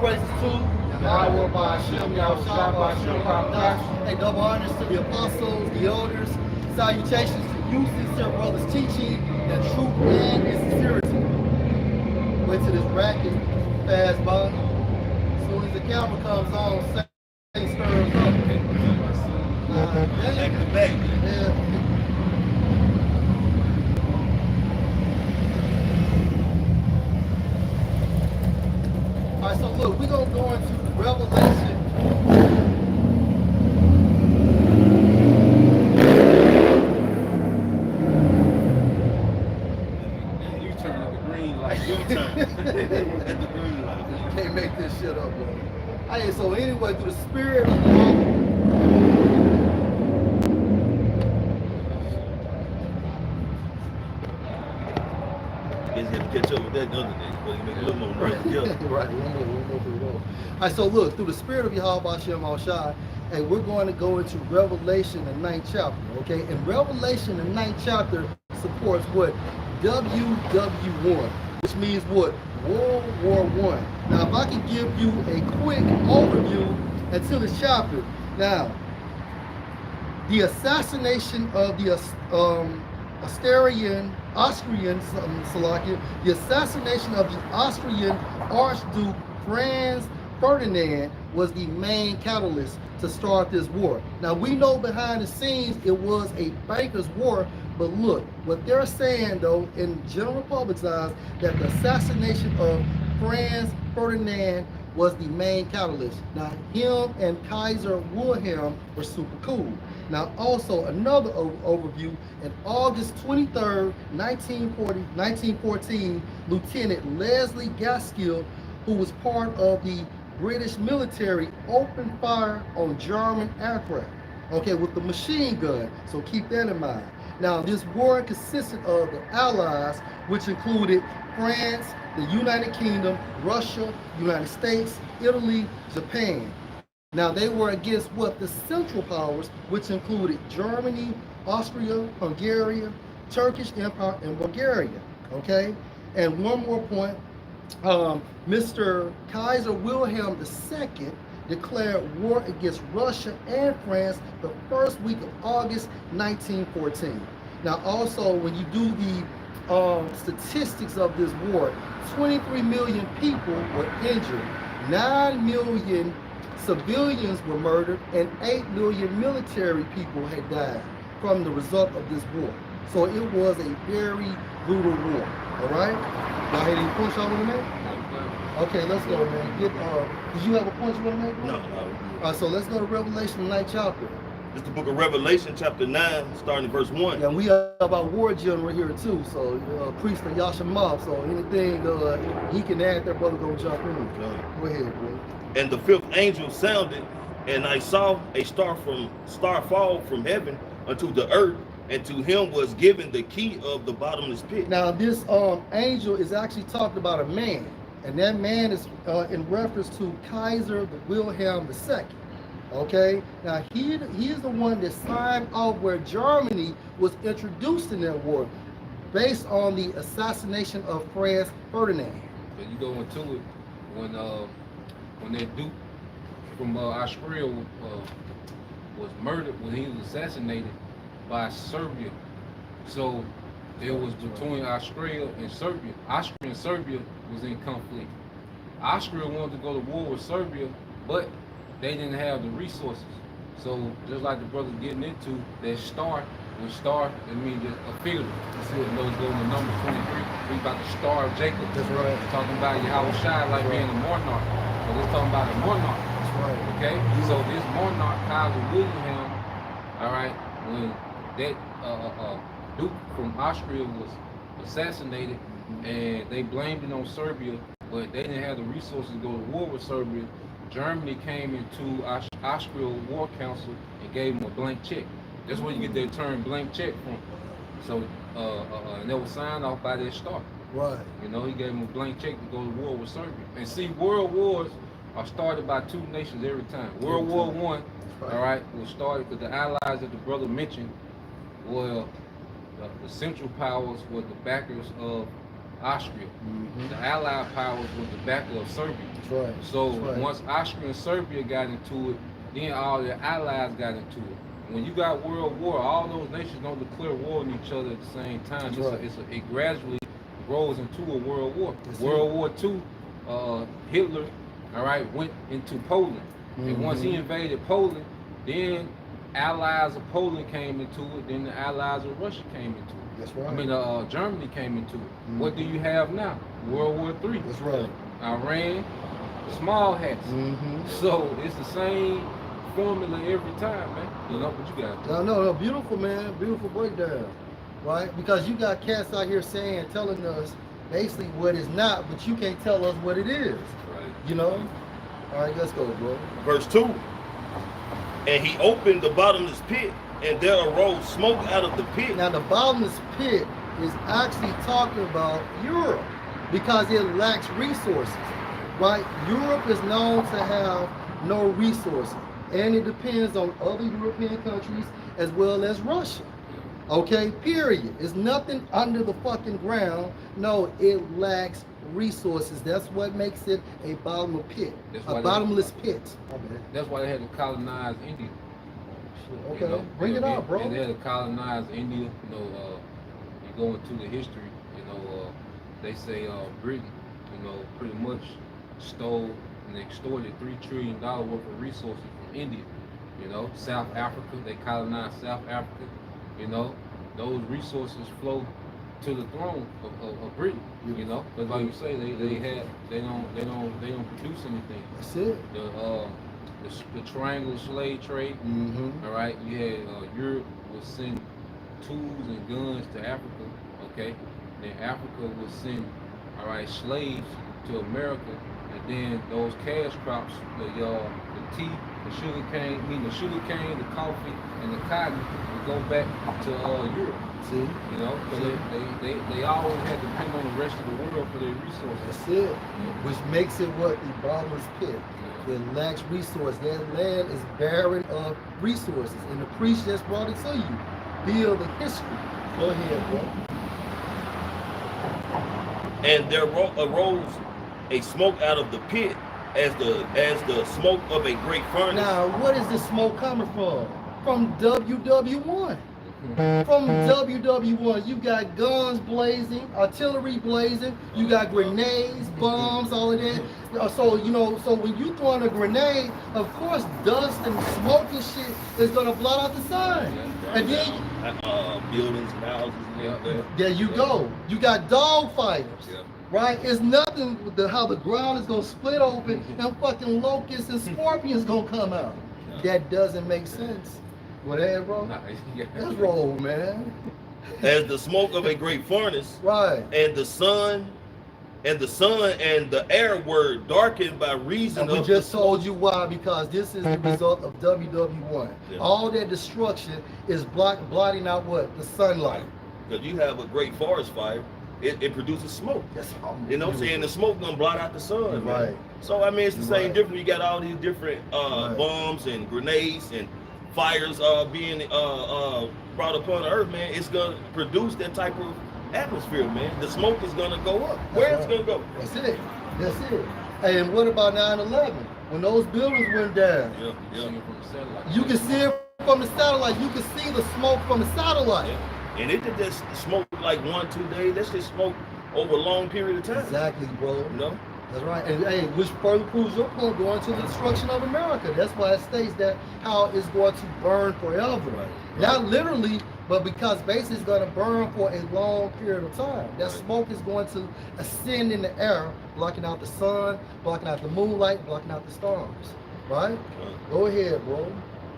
praises to Yahweh, Ba'ashem, Yahushua, Ba'ashem, Ba'ashem. Hey, double honors to the apostles, the elders. Salutations to you, sincere brothers, teaching the truth and in sincerity. Wait till this bracket fast by. As soon as the camera comes on, say stirs up. Back to back. Yeah. All right, so look, we're going to go into Revelation. You turn at the green light. Your turn. At the green light. You can't make this shit up, bro. All right, so anyway, through the spirit of the Catch up with that the other day, but you make a little more noise together. Right, one more. All right, so look, through the spirit of Yahweh Ba'ashem Yahushua, and we're going to go into Revelation, the 9th chapter, okay? And Revelation, the 9th chapter, supports what? WW1, which means what? World War I. Now, if I can give you a quick overview until this chapter. Now, the assassination of the Austrian Salakia, the assassination of the Austrian Archduke Franz Ferdinand was the main catalyst to start this war. Now we know behind the scenes it was a banker's war, but look, what they're saying though in general public's eyes, that the assassination of Franz Ferdinand was the main catalyst. Now him and Kaiser Wilhelm were super cool. Now also another overview, in August 23rd, 1914, Lieutenant Leslie Gaskill, who was part of the British military, opened fire on German aircraft, okay, with the machine gun, so keep that in mind. Now this war consisted of the Allies, which included France, the United Kingdom, Russia, United States, Italy, Japan. Now they were against what? The Central Powers, which included Germany, Austria, Hungary, Turkish Empire, and Bulgaria, okay? And one more point, Mr. Kaiser Wilhelm II declared war against Russia and France the first week of August 1914. Now also, when you do the statistics of this war, 23 million people were injured, 9 million civilians were murdered, and 8 million military people had died from the result of this war. So it was a very brutal war. All right? Y'all had any points y'all want to make? Okay, let's go, man. Did you have a point you want to make? No. All right, so let's go to Revelation 9th chapter. This is the book of Revelation, chapter 9, starting at verse 1. Yeah, we have our war general here too, so priest of Yashamab, so anything he can add, that brother gonna jump in. Go ahead, bro. And the fifth angel sounded, and I saw a star fall from heaven unto the earth, and to him was given the key of the bottomless pit. Now this angel is actually talking about a man, and that man is in reference to Kaiser Wilhelm II. Okay, now he is the one that signed off where Germany was introduced in that war, based on the assassination of Franz Ferdinand. So you go into it when that Duke from Austria was murdered, when he was assassinated by Serbia. So it was between Austria and Serbia. Austria and Serbia was in conflict. Austria wanted to go to war with Serbia, but they didn't have the resources. So just like the brothers getting into that star, it means a figure. You see what those go to number 23. We about the star of Jacob. That's right. We're talking about Yahweh Shai like being a monarch. So we're talking about a monarch. That's right. Okay? So this monarch, Kaiser Wilhelm, all right, when that Duke from Austria was assassinated, and they blamed it on Serbia, but they didn't have the resources to go to war with Serbia. Germany came into Austria War Council and gave them a blank check. That's where you get that term blank check from. So, and that was signed off by that star. Right. You know, he gave them a blank check to go to war with Serbia. And see, world wars are started by two nations every time. World War I, all right, was started because the allies that the brother mentioned were the Central Powers were the backers of Austria. The Allied powers was the backer of Serbia. That's right. So That's right. once Austria and Serbia got into it, then all the allies got into it. When you got World War, all those nations don't declare war on each other at the same time. It gradually grows into a world war. World War II, Hitler, all right, went into Poland. And once he invaded Poland, then allies of Poland came into it, then the allies of Russia came into it. That's right. I mean, Germany came into it. What do you have now? World War III. That's right. Iran, small hats. So it's the same formula every time, man. You know what you got? No, beautiful, man. Beautiful breakdown, right? Because you got cats out here telling us basically what it's not, but you can't tell us what it is. Right. You know? All right, let's go, bro. Verse 2. And he opened the bottomless pit, and there arose smoke out of the pit. Now, the bottomless pit is actually talking about Europe because it lacks resources, right? Europe is known to have no resources, and it depends on other European countries as well as Russia. Okay, period. It's nothing under the fucking ground. No, it lacks resources. That's what makes it a bottomless pit. A bottomless pit. That's why they had to colonize India. Okay, you know, bring it out, bro. And they had to colonize India. You know, you go into the history. You know, they say Britain, you know, pretty much stole and extorted $3 trillion worth of resources from India. You know, South Africa, they colonized South Africa. You know, those resources flow to the throne of Britain. You know, because like you say, they don't produce anything. That's it. The triangle slave trade. All right, you had Europe would send tools and guns to Africa. Okay, then Africa would send slaves to America, and then those cash crops, the tea, the sugar cane, the coffee, and the cotton would go back to Europe. See, you know, because they always had to depend on the rest of the world for their resources. That's it. Which makes it what the bottomless pit. It lacks resource. That land is barren of resources, and the priest just brought it to you. Build the history. Go ahead, bro. And there arose a smoke out of the pit as the smoke of a great furnace. Now, what is this smoke coming from? From WW1. From WW1, you got guns blazing, artillery blazing, you got grenades, bombs, all of that. So, you know, so when you throwing a grenade, of course, dust and smoke and shit is gonna blot out the sun. And then buildings and houses. There you go. You got dog fighters. Right? It's nothing with how the ground is gonna split open and fucking locusts and scorpions gonna come out. That doesn't make sense. What that, bro? Let's roll, man. As the smoke of a great furnace, right? And the sun and the air were darkened by reason of. We just told you why, because this is the result of WW1. All that destruction is blotting out what? The sunlight. Because you have a great forest fire, it produces smoke. You know what I'm saying? The smoke gonna blot out the sun. Right. Man. So I mean, it's the same difference. You got all these different bombs and grenades and fires being brought upon the earth, man. It's gonna produce that type of atmosphere, man. The smoke is gonna go up. Where it's gonna go? That's it. That's it. And what about 9/11? When those buildings went down, you can see it from the satellite. You can see the smoke from the satellite. And it did just smoke like 1-2 days. That's just smoke over a long period of time. Exactly, bro. You know? That's right. And hey, which further proves your point, going to the destruction of America. That's why it states that how it's going to burn forever. Right. Not literally, but because basically it's going to burn for a long period of time. That smoke is going to ascend in the air, blocking out the sun, blocking out the moonlight, blocking out the stars. Right? Go ahead, bro.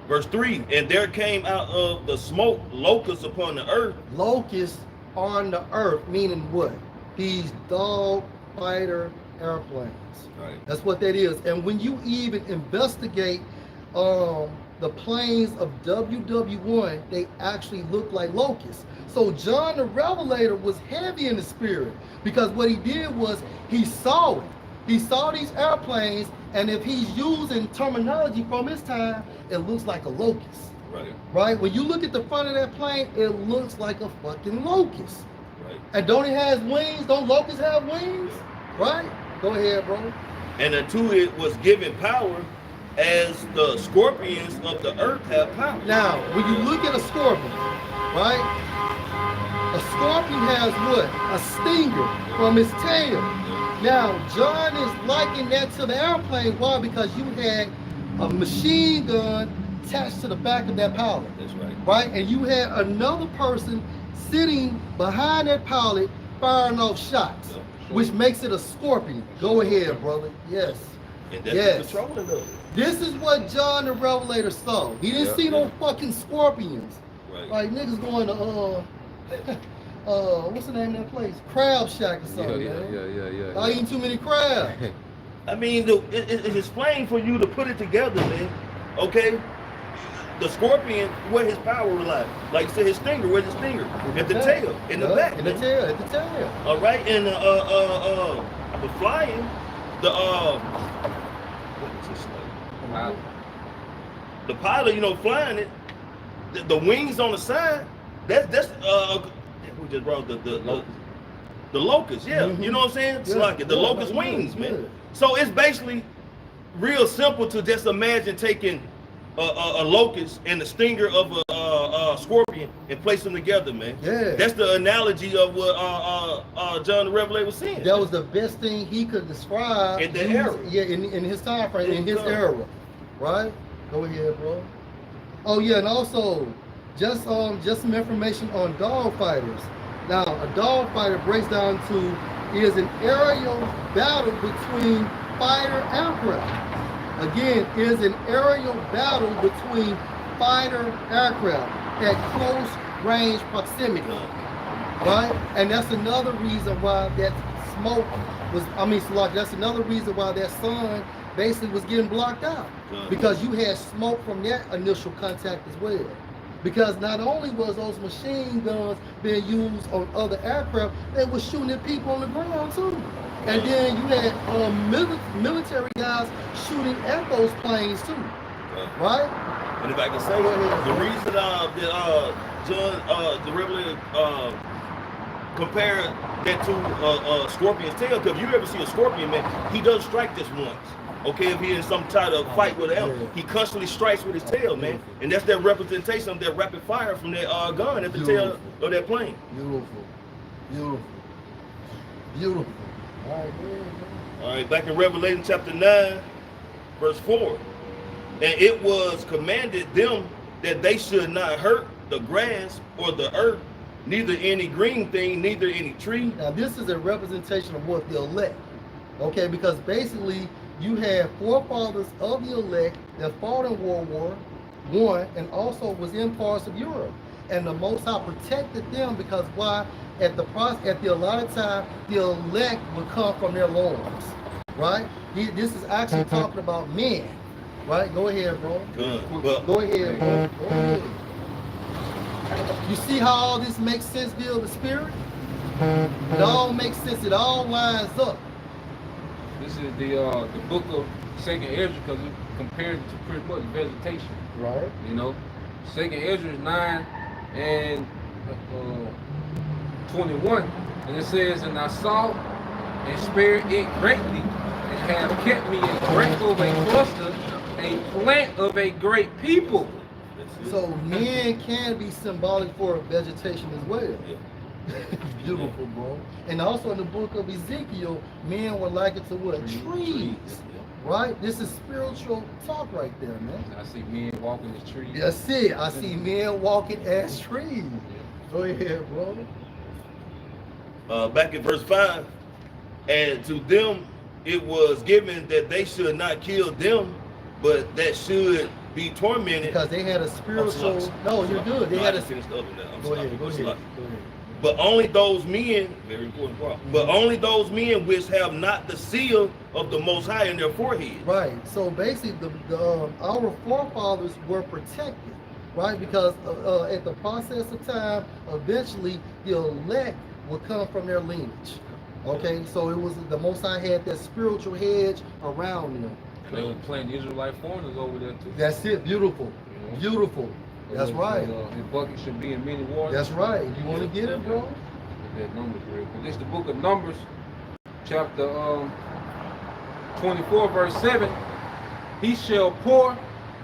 Verse 3, and there came out of the smoke locusts upon the earth. Locusts on the earth, meaning what? These dog fighter airplanes. Right. That's what that is. And when you even investigate the planes of WW1, they actually look like locusts. So John the Revelator was heavy in the spirit, because what he did was he saw it. He saw these airplanes, and if he's using terminology from his time, it looks like a locust. Right. Right? When you look at the front of that plane, it looks like a fucking locust. Right. And don't it have wings? Don't locusts have wings? Right? Go ahead, bro. And unto it was given power as the scorpions of the earth have power. Now, when you look at a scorpion, right? A scorpion has what? A stinger from its tail. Now, John is likening that to the airplane. Why? Because you had a machine gun attached to the back of that pilot. That's right. Right? And you had another person sitting behind that pilot firing off shots, which makes it a scorpion. Go ahead, brother. Yes. And that's the controlling of it. This is what John the Revelator saw. He didn't see no fucking scorpions. Right. Like niggas going to what's the name of that place? Crab Shack or something, man. I eating too many crabs. I mean, it's explained for you to put it together, man. Okay? The scorpion, where his power relies. Like you said, his stinger, where's his stinger? At the tail, in the back. In the tail, at the tail. All right, and the flying, what is this like? The pilot, you know, flying it, the wings on the side, that's we just brought the locust, yeah. You know what I'm saying? It's like the locust wings, man. So it's basically real simple to just imagine taking a locust and the stinger of a scorpion and place them together, man. Yeah. That's the analogy of what John the Revelator was saying. That was the best thing he could describe. In the era. Yeah, in his time frame, in his era. Right? Go ahead, bro. Oh yeah, and also just some information on dog fighters. Now, a dog fighter breaks down to is an aerial battle between fighter aircraft. Again, is an aerial battle between fighter aircraft at close range proximity. Right? And that's another reason why that smoke was, that's another reason why that sun basically was getting blocked out. Because you had smoke from that initial contact as well. Because not only was those machine guns being used on other aircraft, they were shooting at people on the ground too. And then you had military guys shooting at those planes too, right? And if I can say, the reason that John the Revelator compared that to scorpion's tail, because if you ever see a scorpion, man, he doesn't strike just once. Okay, if he in some type of fight with an animal, he constantly strikes with his tail, man. And that's that representation of that rapid fire from that gun at the tail of that plane. Beautiful. All right, back in Revelation chapter 9, verse 4. And it was commanded them that they should not hurt the grass or the earth, neither any green thing, neither any tree. Now this is a representation of what the elect. Okay, because basically you have forefathers of the elect that fought in World War I and also was in parts of Europe. And the Most High protected them because why? At the allotted time, the elect would come from their loins, right? This is actually talking about men, right? Go ahead, bro. Go ahead, bro. Go ahead. You see how all this makes sense, deal the spirit? It all makes sense. It all lines up. This is the book of Second Ezra because it compares it to pretty much vegetation. Right. You know, Second Ezra is 9 and 21, and it says, and I saw and spared it greatly, and have kept me a great of a cluster, a plant of a great people. So men can be symbolic for vegetation as well. Beautiful, bro. And also in the book of Ezekiel, men were likened to what? Trees. Right? This is spiritual talk right there, man. I see men walking as trees. That's it. I see men walking as trees. Go ahead, bro. Back in verse 5, and to them it was given that they should not kill them, but that should be tormented. Because they had a spiritual. No, you're good. They had a. Go ahead. But only those men, very important part, but only those men which have not the seal of the Most High in their forehead. Right. So basically, our forefathers were protected, right? Because at the process of time, eventually the elect would come from their lineage. Okay. So it was the Most High had that spiritual hedge around them. And they were playing Israelite foreigners over there too. That's it. Beautiful. Beautiful. That's right. His bucket should be in many waters. That's right. You want to get it, bro? that Numbers real quick. It's the book of Numbers, chapter 24, verse 7. He shall pour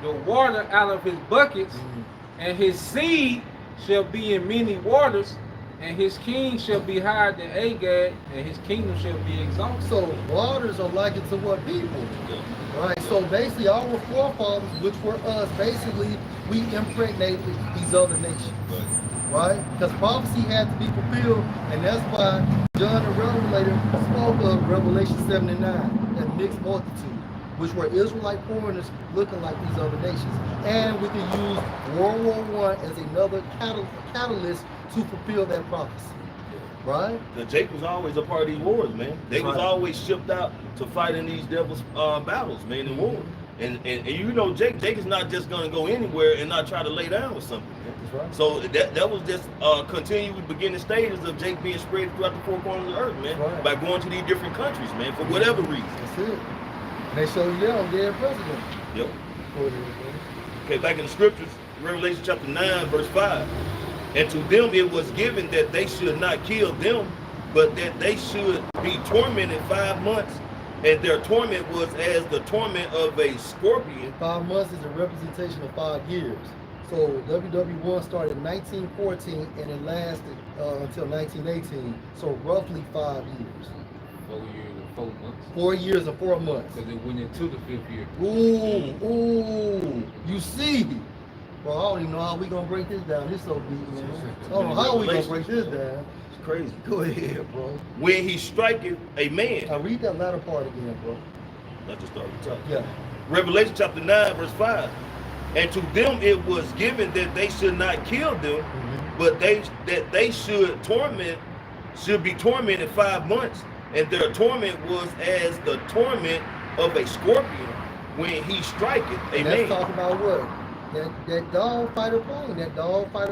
the water out of his buckets, and his seed shall be in many waters, and his king shall be higher than Agag, and his kingdom shall be exalted. So waters are likened to what people? Right. So basically our forefathers, which were us, basically we impregnated these other nations. Right? Because prophecy had to be fulfilled, and that's why John the Revelator spoke of Revelation 7 and 9, that mixed multitude, which were Israelite foreigners looking like these other nations. And we can use World War I as another catalyst to fulfill that prophecy. Right? The Jake was always a part of these wars, man. They was always shipped out to fight in these devil's battles, man, in war. And you know, Jake is not just gonna go anywhere and not try to lay down with something. Right. So that was just continued beginning stages of Jake being spread throughout the four corners of the earth, man. Right. By going to these different countries, man, for whatever reason. That's it. And they show you that on their president. Yep. Okay, back in the scriptures, Revelation chapter 9, verse 5. And to them it was given that they should not kill them, but that they should be tormented 5 months. And their torment was as the torment of a scorpion. 5 months is a representation of 5 years. So WW1 started in 1914 and it lasted until 1918. So roughly 5 years. 4 years and 4 months. 4 years and 4 months. Because it went into the 5th year. Ooh, you see. Bro, I don't even know how we gonna break this down. This so deep, man. I don't know how we gonna break this down. It's crazy. Go ahead, bro. When he striketh a man. Now read that latter part again, bro. Let's just start with the top. Yeah. Revelation chapter 9, verse 5. And to them it was given that they should not kill them, but that they should be tormented 5 months, and their torment was as the torment of a scorpion when he striketh a man. Let's talk about what? That dog fighter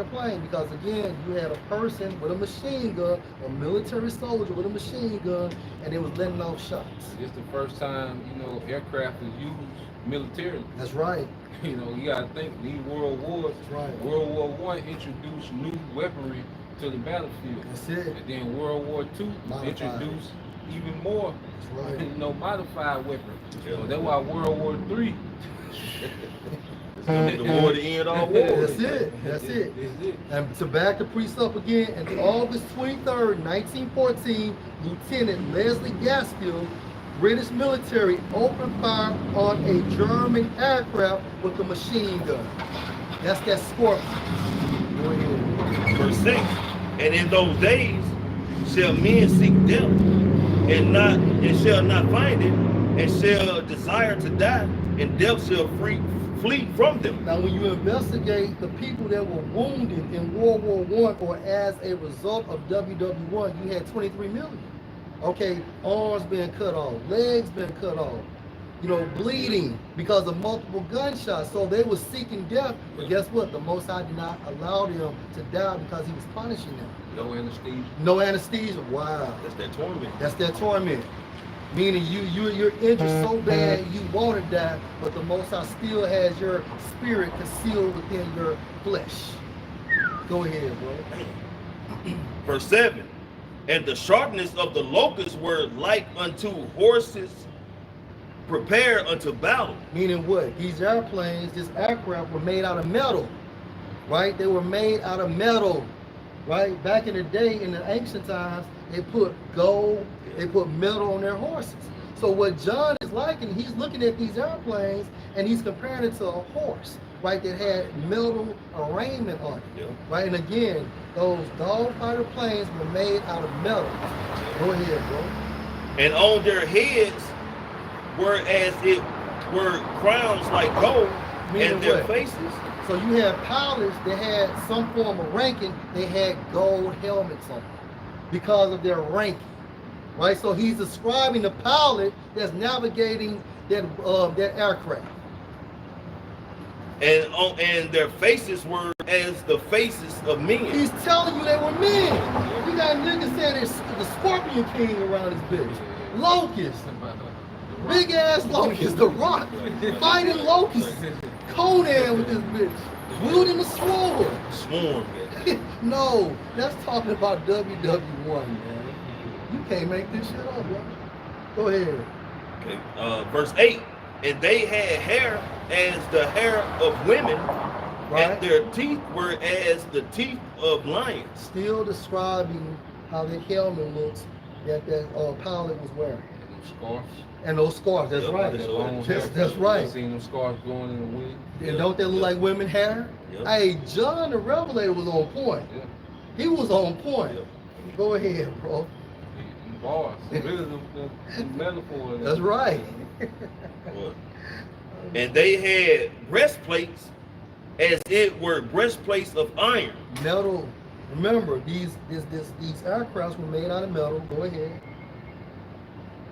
plane, because again, you had a person with a machine gun, a military soldier with a machine gun, and it was letting off shots. It's the first time, you know, aircraft is used militarily. That's right. You know, you gotta think these world wars. That's right. World War I introduced new weaponry to the battlefield. That's it. And then World War II introduced even more, right, you know, modified weaponry. Yeah. So that's why World War III. The war to end all wars. That's it. That's it. And to back the priest up again, on August 23rd, 1914, Lieutenant Leslie Gaskill, British military, opened fire on a German aircraft with a machine gun. That's that Scorpion. Go ahead. Verse 6. And in those days shall men seek death, and shall not find it, and shall desire to die, and death shall flee from them. Now, when you investigate the people that were wounded in World War I, or as a result of WW1, you had 23 million. Okay, arms being cut off, legs being cut off, you know, bleeding because of multiple gunshots. So they were seeking death, but guess what? The Most High did not allow them to die because he was punishing them. No anesthesia. No anesthesia. Wow. That's that torment. That's their torment. Meaning you're injured so bad you want to die, but the Most High still has your spirit concealed within your flesh. Go ahead, bro. Verse 7. And the sharpness of the locusts were like unto horses prepared unto battle. Meaning what? These airplanes, this aircraft were made out of metal, right? They were made out of metal, right? Back in the day, in the ancient times, they put gold, they put metal on their horses. So what John is liking, he's looking at these airplanes and he's comparing it to a horse, right? That had metal arraignment on it, right? And again, those dogfighter planes were made out of metal. Go ahead, bro. And on their heads were as it were crowns like gold, Meaning and their what? faces. So you had pilots that had some form of ranking, they had gold helmets on because of their ranking, right? So he's describing the pilot that's navigating that aircraft. And their faces were as the faces of men. He's telling you they were men. You got niggas saying there's the Scorpion King around this bitch. Locust. Big ass Locust. The Rock. Fighting Locust. Conan with this bitch. Wielding the sword. Swarm. No, that's talking about WW1, man. You can't make this shit up, bro. Go ahead. Okay, verse 8. And they had hair as the hair of women, Right. and their teeth were as the teeth of lions. Still describing how the helmet looks that pilot was wearing. And them scarves. And those scarves, that's Yep, right. that's That's right. I seen them scarves blowing in the wind. And don't they look like women hair? Yep. Hey, John the Revelator was on point. Yeah. He was on point. Yep. Go ahead, bro. Them bars. Really, the metaphor. That's right. What? And they had breastplates as it were breastplates of iron. Metal. Remember, these aircrafts were made out of metal. Go ahead.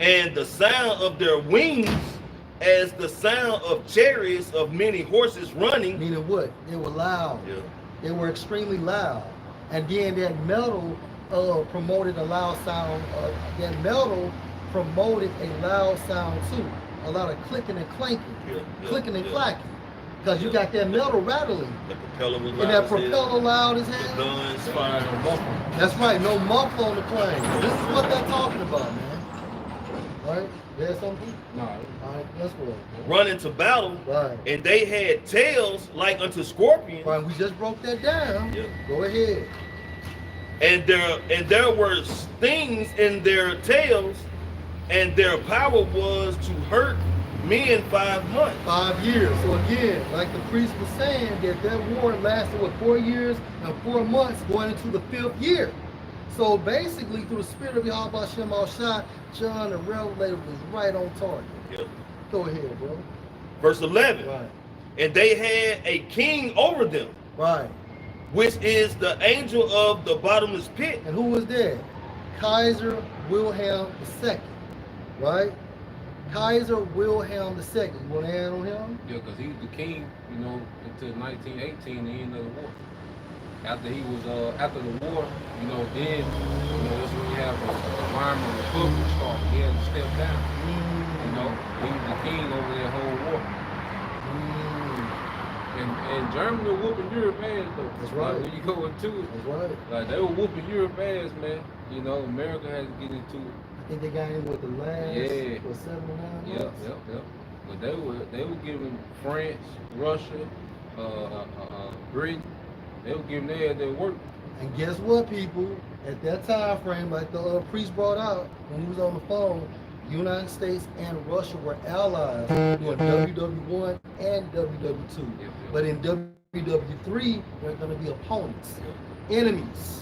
And the sound of their wings as the sound of chariots of many horses running. Meaning what? They were loud. Yeah. They were extremely loud. And then that metal promoted a loud sound. That metal promoted a loud sound too. A lot of clicking and clanking. Yeah, Clicking and yeah. clacking. Because you Yeah. got that metal rattling. The propeller was And loud that as hell. propeller loud as The hell. guns Fire fired. no muffler. That's right, no muffler on the plane. This is what they're talking about, man. Right? There's something? Nah, Alright, let's go. Running to battle, Right. and they had tails like unto scorpions, Right, we just broke that down. Yeah. Go ahead. and there were stings in their tails, and their power was to hurt men 5 months. 5 years. So again, like the priest was saying, that war lasted, 4 years and 4 months going into the 5th year. So basically, through the spirit of Yahweh Shem Al-Shai, John the Revelator was right on target. Yeah. Go ahead, bro. Verse 11. Right. And they had a king over them, Right. which is the angel of the bottomless pit. And who was that? Kaiser Wilhelm II. Right? Kaiser Wilhelm II. You want to add on him? yeah, because he was the king, you know, until 1918, the end of the war. After he was, after the war, you know, then, you know, that's when you have a Weimar Republic start. He had to step down. You know, he was the king over that whole war. And Germany were whooping Europe ass though. That's Like, right. when you go into it, That's right. like they were whooping Europe ass, man. You know, America had to get into it. I think they got in with the last Yeah. for 7 or 9 Yep, months. yep. But they were giving France, Russia, Britain, they were giving their work. And guess what, people? At that time frame, like the priest brought out when he was on the phone, the United States and Russia were allies during WW1 and WW2. Yep. But in WW3, they're going to be opponents, enemies.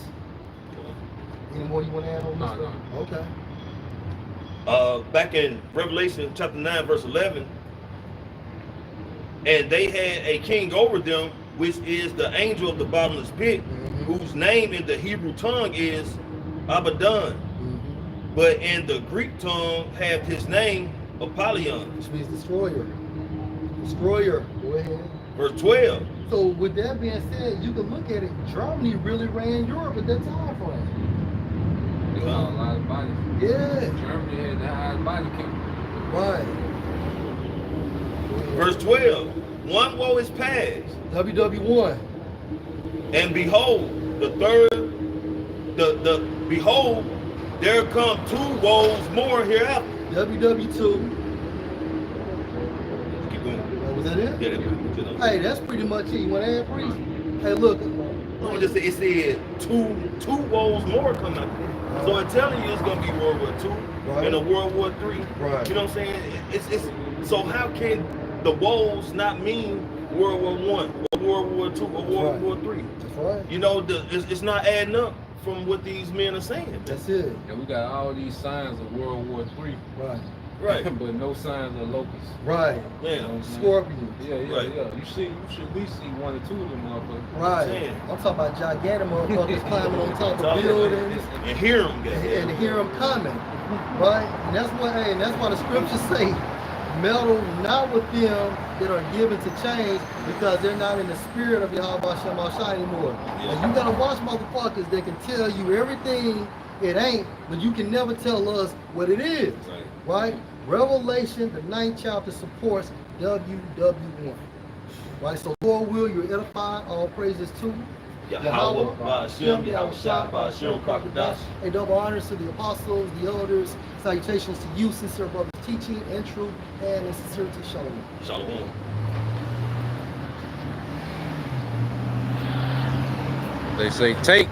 Any more you want to add on this? No. Okay. Back in Revelation chapter 9, verse 11, and they had a king over them, which is the angel of the bottomless pit, whose name in the Hebrew tongue is Abaddon, but in the Greek tongue have his name Apollyon. Which means destroyer. Destroyer. Go ahead. Verse 12. So with that being said, you can look at it. Germany really ran Europe at that time frame. They got a lot of bodies. Yeah. Germany had the highest body count. Right. Verse 12. One woe is past, WW1. and behold, the third, behold, there come 2 woes more hereafter. WW2. Keep going. Was that it? Yeah, that's good. Hey, that's pretty much it. You want to add, priest? Hey, look. No, just it said two woes more come out. So it's telling you it's gonna be World War II Right. and a World War III. Right. You know what I'm saying? It's so how can the woes not mean World War I, or World War II, or World War III? That's right. You know, it's not adding up from what these men are saying. That's it. And we got all these signs of World War III, Right. Right. but no signs of locusts. Right. Yeah. Scorpions. Yeah, Right. You should at least see 1 or 2 of them motherfuckers. Right. Man. I'm talking about gigantic motherfuckers climbing on top of buildings And hear them, and to hear them coming. Right? And that's what, hey, and that's why the scriptures say, meddle not with them that are given to change, because they're not in the spirit of Yahweh Shem Al-Shai anymore. Yeah. And you gotta watch motherfuckers that can tell you everything it ain't, but you can never tell us what it is. Right? Revelation, the 9th chapter, supports WW1. Right? So Lord will, you're edified, all praises to. Yahweh, Ba'ashem, Yahushua, Ba'ashem, Crocodiles. A double honors to the apostles, the elders. Salutations to you, sincere brothers, teaching and truth, and in sincerity, shalom. Shalom. They say take